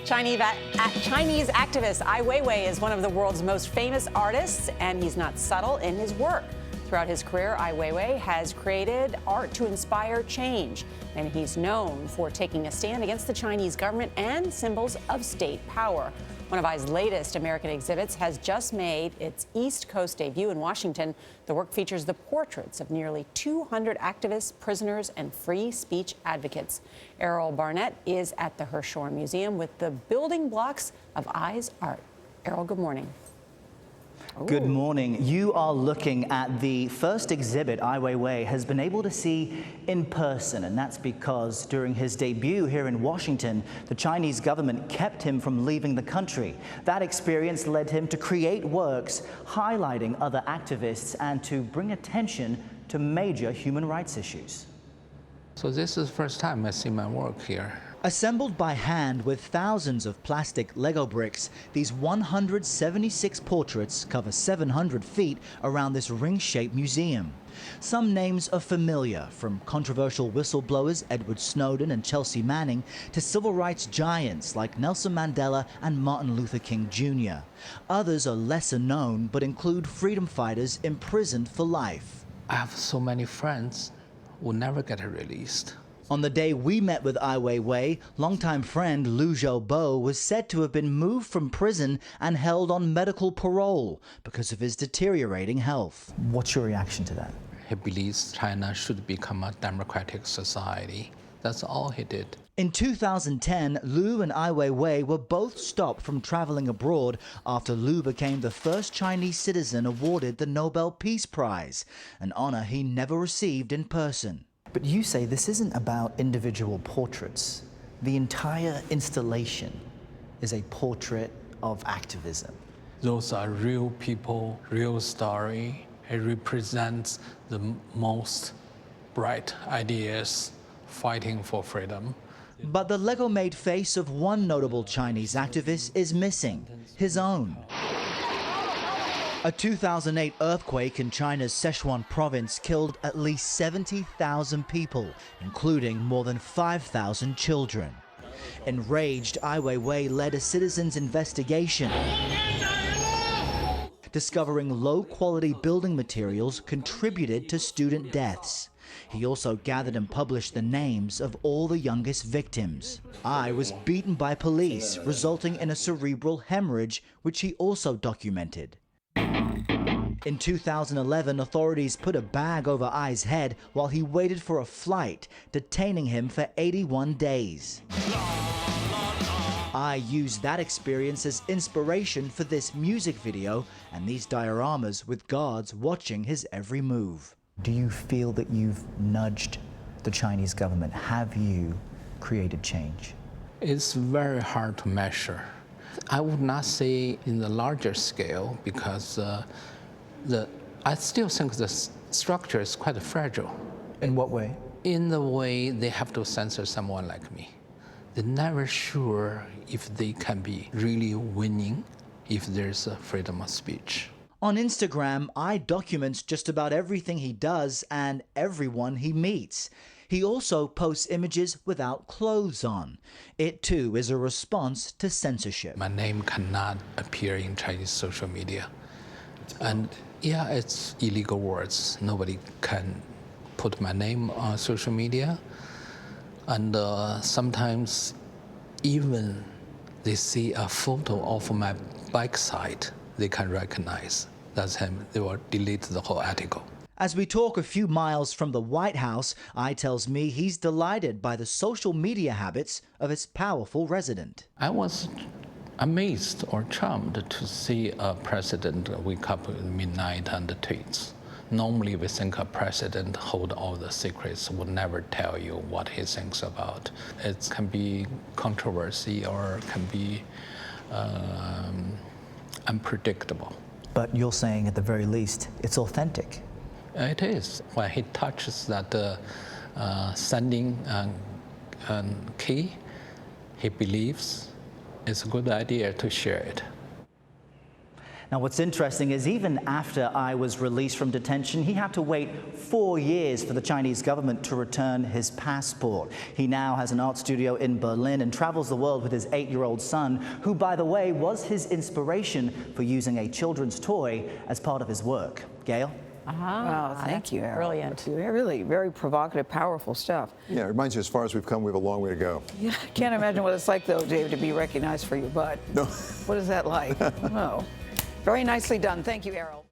Chinese activist Ai Weiwei is one of the world's most famous artists, and he's not subtle in his work. Throughout his career, Ai Weiwei has created art to inspire change, and he's known for taking a stand against the Chinese government and symbols of state power. One of Ai's latest American exhibits has just made its East Coast debut in Washington. The work features the portraits of nearly 200 activists, prisoners, and free speech advocates. Errol Barnett is at the Hirshhorn Museum with the building blocks of Ai's art. Errol, good morning. Good morning. You are looking at the first exhibit Ai Weiwei has been able to see in person, and that's because during his debut here in Washington, the Chinese government kept him from leaving the country. That experience led him to create works highlighting other activists and to bring attention to major human rights issues. So this is the first time I see my work here. Assembled by hand with thousands of plastic Lego bricks, these 176 portraits cover 700 feet around this ring-shaped museum. Some names are familiar, from controversial whistleblowers Edward Snowden and Chelsea Manning to civil rights giants like Nelson Mandela and Martin Luther King Jr. Others are lesser known but include freedom fighters imprisoned for life. I have so many friends who never get released. On the day we met with Ai Weiwei, longtime friend Liu Xiaobo was said to have been moved from prison and held on medical parole because of his deteriorating health. What's your reaction to that? He believes China should become a democratic society. That's all he did. In 2010, Liu and Ai Weiwei were both stopped from traveling abroad after Liu became the first Chinese citizen awarded the Nobel Peace Prize, an honor he never received in person. But you say this isn't about individual portraits. The entire installation is a portrait of activism. Those are real people, real story. It represents the most bright ideas fighting for freedom. But the Lego-made face of one notable Chinese activist is missing, his own. A 2008 earthquake in China's Sichuan province killed at least 70,000 people, including more than 5,000 children. Enraged, Ai Weiwei led a citizens' investigation, discovering low-quality building materials contributed to student deaths. He also gathered and published the names of all the youngest victims. Ai was beaten by police, resulting in a cerebral hemorrhage, which he also documented. In 2011, authorities put a bag over Ai's head while he waited for a flight, detaining him for 81 days. Ai used that experience as inspiration for this music video and these dioramas with guards watching his every move. Do you feel that you've nudged the Chinese government? Have you created change? It's very hard to measure. I would not say in the larger scale because I still think the structure is quite fragile. In what way? In the way they have to censor someone like me. They're never sure if they can be really winning if there's a freedom of speech. On Instagram, Ai documents just about everything he does and everyone he meets. He also posts images without clothes on. It too is a response to censorship. My name cannot appear in Chinese social media. And yeah, it's illegal words. Nobody can put my name on social media. And sometimes even they see a photo of my backside, they can recognize that's him. They will delete the whole article. As we talk a few miles from the White House, Ai tells me he's delighted by the social media habits of its powerful resident. I was amazed or charmed to see a president wake up at midnight and tweets. Normally we think a president hold all the secrets, would never tell you what he thinks about. It can be controversy or can be unpredictable. But you're saying at the very least, it's authentic. It is. When he touches that sending key, he believes it's a good idea to share it. Now, what's interesting is even after Ai was released from detention, he had to wait 4 years for the Chinese government to return his passport. He now has an art studio in Berlin and travels the world with his 8-year-old son, who, by the way, was his inspiration for using a children's toy as part of his work. Gayle? Wow, thank you, Errol. Brilliant. Really, very provocative, powerful stuff. Yeah, it reminds you, as far as we've come, we have a long way to go. Yeah, I can't imagine what it's like, though, Dave, to be recognized for your butt. No. What is that like? Oh, very nicely done. Thank you, Errol.